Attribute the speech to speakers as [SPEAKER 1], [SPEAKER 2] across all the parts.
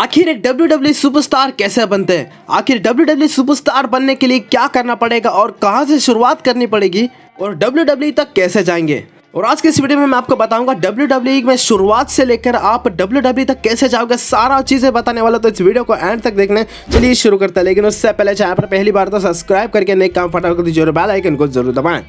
[SPEAKER 1] आखिर एक WWE superstar कैसे बनते हैं, आखिर WWE सुपरस्टार बनने के लिए क्या करना पड़ेगा और कहां से शुरुआत करनी पड़ेगी और WWE तक कैसे जाएंगे। और आज के इस वीडियो में मैं आपको बताऊंगा WWE में शुरुआत से लेकर आप WWE तक कैसे जाओगे, सारा चीजें बताने वाला। तो इस वीडियो को एंड तक देखने चलिए शुरू करते हैं। लेकिन उससे पहले चैनल पर पहली बार तो सब्सक्राइब करके नए काम फटाफट कर दीजिए और बेल आइकन को जरूर दबाएं।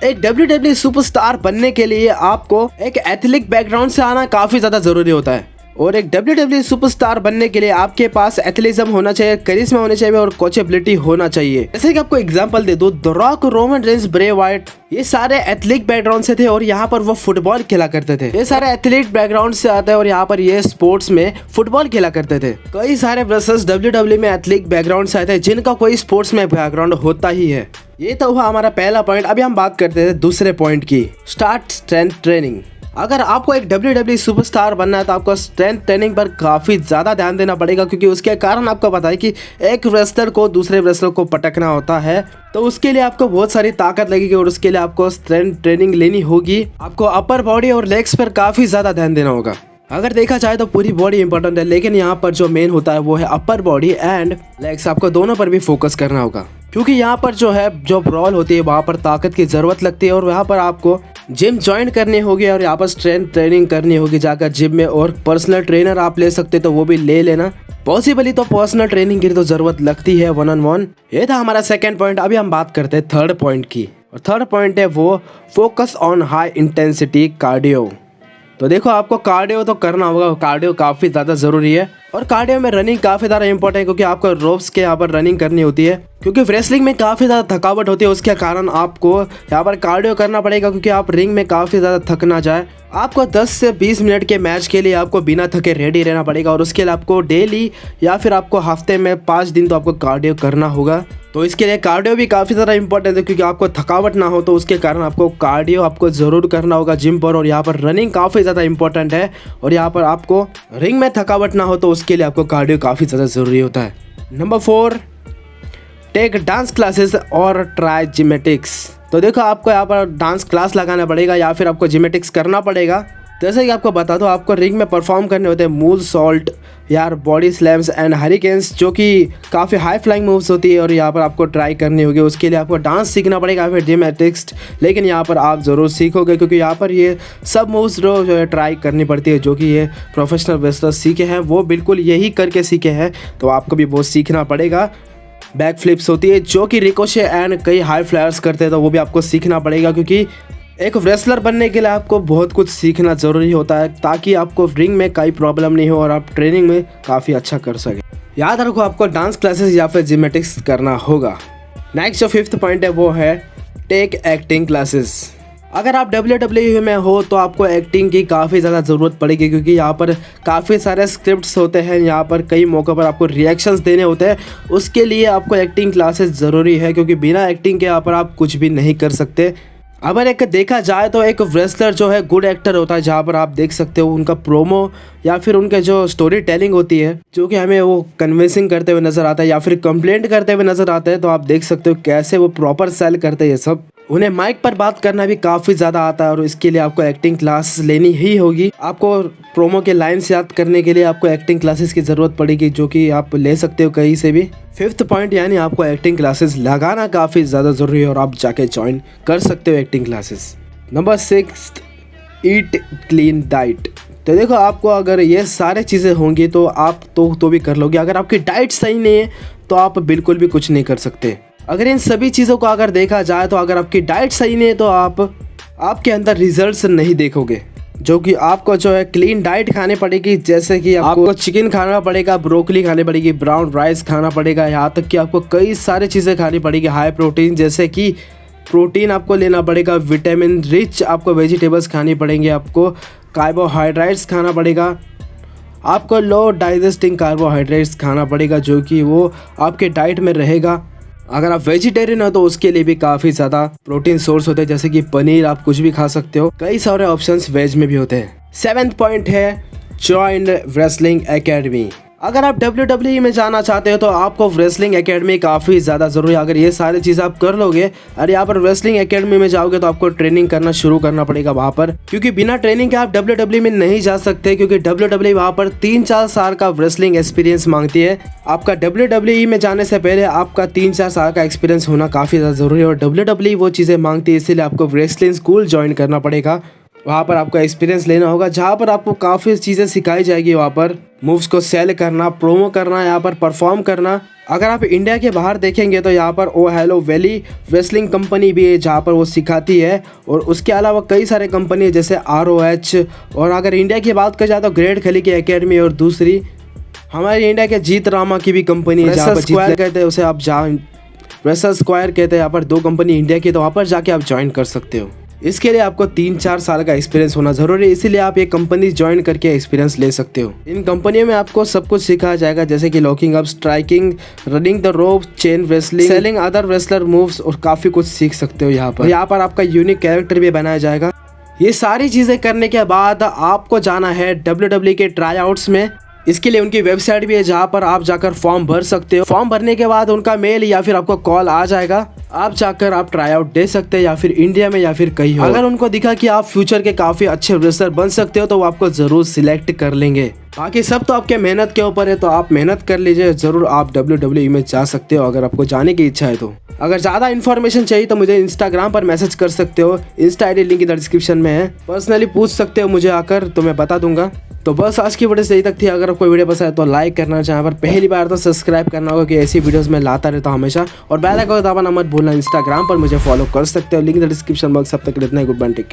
[SPEAKER 1] एक WWE सुपरस्टार बनने के लिए आपको एक एथलेटिक बैकग्राउंड से आना काफी ज्यादा जरूरी होता है और एक WWE सुपरस्टार बनने के लिए आपके पास एथलेटिज्म होना चाहिए, करिश्मा होना चाहिए और कोचेबिलिटी होना चाहिए। जैसे कि आपको एग्जांपल दे दूं, the rock, Roman Reigns, Bray Wyatt, ये सारे एथलेटिक बैकग्राउंड से थे और यहाँ पर वो फुटबॉल खेला करते थे। ये सारे एथलेटिक बैकग्राउंड से आते हैं और यहाँ पर ये स्पोर्ट्स में फुटबॉल खेला करते थे। कई सारे रेसलर्स WWE में एथलेटिक बैकग्राउंड से आते हैं जिनका कोई स्पोर्ट्स में बैकग्राउंड होता ही है। ये तो हुआ हमारा पहला पॉइंट। अभी हम बात करते हैं दूसरे पॉइंट की, स्टार्ट स्ट्रेंथ ट्रेनिंग। अगर आपको एक WWE सुपरस्टार बनना है तो आपको स्ट्रेंथ ट्रेनिंग पर काफ़ी ज़्यादा ध्यान देना पड़ेगा, क्योंकि उसके कारण आपको पता है कि एक रेसलर को दूसरे रेसलर को पटकना होता है तो उसके लिए आपको बहुत सारी ताकत लगेगी और उसके लिए आपको स्ट्रेंथ ट्रेनिंग लेनी होगी। आपको अपर बॉडी और लेग्स पर काफ़ी ज़्यादा ध्यान देना होगा। अगर देखा जाए तो पूरी बॉडी इंपॉर्टेंट है, लेकिन यहाँ पर जो मेन होता है वो है अपर बॉडी एंड लेग्स। आपको दोनों पर भी फोकस करना होगा, क्योंकि यहाँ पर जो ब्रॉल होती है वहाँ पर ताकत की ज़रूरत लगती है और वहाँ पर आपको जिम ज्वाइन करनी होगी और यहाँ पर स्ट्रेंथ ट्रेनिंग करनी होगी जाकर जिम में। और पर्सनल ट्रेनर आप ले सकते तो वो भी ले लेना, पॉसिबली तो पर्सनल ट्रेनिंग की तो ज़रूरत लगती है 1-on-1। ये था हमारा सेकेंड पॉइंट। अभी हम बात करते हैं थर्ड पॉइंट की, और थर्ड पॉइंट है वो focus on high intensity cardio. तो देखो, आपको कार्डियो तो करना होगा, कार्डियो काफ़ी ज़्यादा ज़रूरी है और कार्डियो में रनिंग काफ़ी ज़्यादा इंपॉर्टेंट है, क्योंकि आपको रोप्स के यहाँ पर रनिंग करनी होती है, क्योंकि रेसलिंग में काफ़ी ज़्यादा थकावट होती है। उसके कारण आपको यहाँ पर कार्डियो करना पड़ेगा, क्योंकि आप रिंग में काफ़ी ज़्यादा थक ना जाए। आपको 10 से 20 मिनट के मैच के लिए आपको बिना थके रेडी रहना पड़ेगा और उसके लिए आपको डेली या फिर आपको हफ्ते में 5 दिन तो आपको कार्डियो करना होगा। तो इसके लिए कार्डियो भी काफ़ी ज़्यादा इंपॉर्टेंट है, क्योंकि आपको थकावट ना हो तो उसके कारण आपको कार्डियो आपको ज़रूर करना होगा जिम पर। और यहाँ पर रनिंग काफ़ी ज़्यादा इंपॉर्टेंट है और यहाँ पर आपको रिंग में थकावट ना हो तो उसके लिए आपको कार्डियो काफ़ी ज़्यादा ज़रूरी होता है। नंबर 4, टेक डांस क्लासेस और ट्राई जिमेटिक्स। तो देखो, आपको यहाँ पर डांस क्लास लगाना पड़ेगा या फिर आपको जिमेटिक्स करना पड़ेगा। जैसे कि आपको बता दो, आपको रिंग में परफॉर्म करने होते हैं मूल सॉल्ट यार, बॉडी स्लैम्स एंड हरिकेन्स, जो कि काफ़ी हाई फ्लाइंग मूव्स होती है और यहाँ पर आपको ट्राई करनी होगी। उसके लिए आपको डांस सीखना पड़ेगा फिर जिमेटिक्स, लेकिन यहाँ पर आप ज़रूर सीखोगे, क्योंकि यहाँ पर ये सब मूव्स जो है ट्राई करनी पड़ती है, जो कि ये प्रोफेशनल रेसलर सीखे हैं वो बिल्कुल यही करके सीखे हैं। तो आपको भी वो सीखना पड़ेगा। बैक फ्लिप्स होती है जो कि रिकोशे एंड कई हाई फ्लायर्स करते हैं, तो वो भी आपको सीखना पड़ेगा, क्योंकि एक रेसलर बनने के लिए आपको बहुत कुछ सीखना ज़रूरी होता है, ताकि आपको रिंग में कोई प्रॉब्लम नहीं हो और आप ट्रेनिंग में काफ़ी अच्छा कर सकें। याद रखो, आपको डांस क्लासेस या फिर जिमेटिक्स करना होगा। नेक्स्ट जो 5th पॉइंट है वो है टेक एक्टिंग क्लासेस। अगर आप WWE में हो तो आपको एक्टिंग की काफ़ी ज़्यादा ज़रूरत पड़ेगी, क्योंकि यहाँ पर काफ़ी सारे स्क्रिप्ट्स होते हैं। यहाँ पर कई मौक़ों पर आपको रिएक्शंस देने होते हैं, उसके लिए आपको एक्टिंग क्लासेस ज़रूरी है, क्योंकि बिना एक्टिंग के यहाँ पर आप कुछ भी नहीं कर सकते। अगर एक देखा जाए तो एक रेसलर जो है गुड एक्टर होता है, जहाँ पर आप देख सकते हो उनका प्रोमो या फिर उनके जो स्टोरी टेलिंग होती है, जो कि हमें वो कन्विंसिंग करते हुए नज़र आता है या फिर कंप्लेंट करते हुए नज़र आता है। तो आप देख सकते हो कैसे वो प्रॉपर सेल करते हैं ये सब। उन्हें माइक पर बात करना भी काफ़ी ज़्यादा आता है और इसके लिए आपको एक्टिंग क्लास लेनी ही होगी। आपको प्रोमो के लाइन्स याद करने के लिए आपको एक्टिंग क्लासेस की ज़रूरत पड़ेगी, जो कि आप ले सकते हो कहीं से भी। 5th पॉइंट, यानी आपको एक्टिंग क्लासेस लगाना काफ़ी ज़्यादा ज़रूरी है और आप जाके ज्वाइन कर सकते हो एक्टिंग क्लासेस। नंबर 6, ईट क्लीन डाइट। तो देखो, आपको अगर ये सारे चीज़ें होंगी तो आप तो भी कर लोगे। अगर आपकी डाइट सही नहीं है तो आप बिल्कुल भी कुछ नहीं कर सकते। अगर इन सभी चीज़ों को अगर देखा जाए तो अगर आपकी डाइट सही नहीं है तो आपके अंदर रिजल्ट्स नहीं देखोगे, जो कि आपको जो है क्लीन डाइट खानी पड़ेगी। जैसे कि आपको चिकन खाना पड़ेगा, ब्रोकली खानी पड़ेगी, ब्राउन राइस खाना पड़ेगा, यहाँ तक कि आपको कई सारी चीज़ें खानी पड़ेगी हाई प्रोटीन। जैसे कि प्रोटीन आपको लेना पड़ेगा, विटामिन रिच आपको वेजिटेबल्स खानी पड़ेंगे, आपको कार्बोहाइड्रेट्स खाना पड़ेगा, आपको लो डाइजेस्टिंग कार्बोहाइड्रेट्स खाना पड़ेगा, जो कि वो आपके डाइट में रहेगा। अगर आप वेजिटेरियन हो तो उसके लिए भी काफ़ी ज़्यादा प्रोटीन सोर्स होते हैं, जैसे कि पनीर, आप कुछ भी खा सकते हो। कई सारे ऑप्शंस वेज में भी होते हैं। 7th पॉइंट है जॉइन रेसलिंग एकेडमी। अगर आप WWE में जाना चाहते हो तो आपको रेसलिंग एकेडमी काफ़ी ज़्यादा ज़रूरी है। अगर ये सारी चीज़ें आप कर लोगे और यहाँ पर रेसलिंग एकेडमी में जाओगे तो आपको ट्रेनिंग करना शुरू करना पड़ेगा वहाँ पर, क्योंकि बिना ट्रेनिंग के आप WWE में नहीं जा सकते, क्योंकि WWE वहाँ पर 3-4 साल का रेसलिंग एक्सपीरियंस मांगती है। आपका WWE में जाने से पहले आपका 3-4 साल का एक्सपीरियंस होना काफ़ी ज़्यादा ज़रूरी है और WWE वो चीज़ें मांगती है, इसीलिए आपको रेसलिंग स्कूल ज्वाइन करना पड़ेगा। वहाँ पर आपको एक्सपीरियंस लेना होगा, जहाँ पर आपको काफ़ी चीज़ें सिखाई जाएगी। वहाँ पर मूव्स को सेल करना, प्रोमो करना, यहाँ पर परफॉर्म करना। अगर आप इंडिया के बाहर देखेंगे तो यहाँ पर ओ हेलो वैली रेसलिंग कंपनी भी है जहाँ पर वो सिखाती है, और उसके अलावा कई सारे कंपनी है जैसे ROH। और अगर इंडिया की बात की जाए तो ग्रेट खली की एकेडमी, और दूसरी हमारे इंडिया के जीत रामा की भी कंपनी है जहाँ पर स्क्वायर कहते हैं उसे, आप रेसल स्क्वायर कहते हैं। यहाँ पर 2 कंपनी इंडिया की, तो वहाँ पर जाके आप ज्वाइन कर सकते हो। इसके लिए आपको 3-4 साल का एक्सपीरियंस होना जरूरी है, इसीलिए आप ये कंपनी ज्वाइन करके एक्सपीरियंस ले सकते हो। इन कंपनियों में आपको सब कुछ सिखाया जाएगा, जैसे कि locking up, striking, running the rope, chain wrestling, selling other wrestler moves, और काफी कुछ सीख सकते हो। यहाँ पर आपका यूनिक कैरेक्टर भी बनाया जाएगा। ये सारी चीजें करने के बाद आपको जाना है WWE के ट्राई आउट्स में। इसके लिए उनकी वेबसाइट भी है जहाँ पर आप जाकर फॉर्म भर सकते हो। फॉर्म भरने के बाद उनका मेल या फिर आपको कॉल आ जाएगा, आप जाकर आप ट्राई आउट दे सकते हैं, या फिर इंडिया में या फिर कहीं और। अगर उनको दिखा कि आप फ्यूचर के काफी अच्छे रेसलर बन सकते हो तो वो आपको जरूर सिलेक्ट कर लेंगे। बाकी सब तो आपके मेहनत के ऊपर है, तो आप मेहनत कर लीजिए, जरूर आप WWE में जा सकते हो अगर आपको जाने की इच्छा है तो। अगर ज़्यादा इन्फॉर्मेशन चाहिए तो मुझे इंस्टाग्राम पर मैसेज कर सकते हो, इंस्टा ID लिंक इधर डिस्क्रिप्शन में है। पर्सनली पूछ सकते हो मुझे आकर, तो मैं बता दूंगा। तो बस आज की वीडियो से यही तक थी। अगर आपको वीडियो पसंद है तो लाइक करना, चाहे पर पहली बार तो सब्सक्राइब करना होगा, कि ऐसी वीडियोस मैं लाता रहता हूँ हमेशा, और बेल आइकन दबाना मत भूलना। इंस्टाग्राम पर मुझे फॉलो कर सकते हो, लिंक डिस्क्रिप्शन बॉक्स। अब तक इतना ही, गुड बाय, टेक केयर।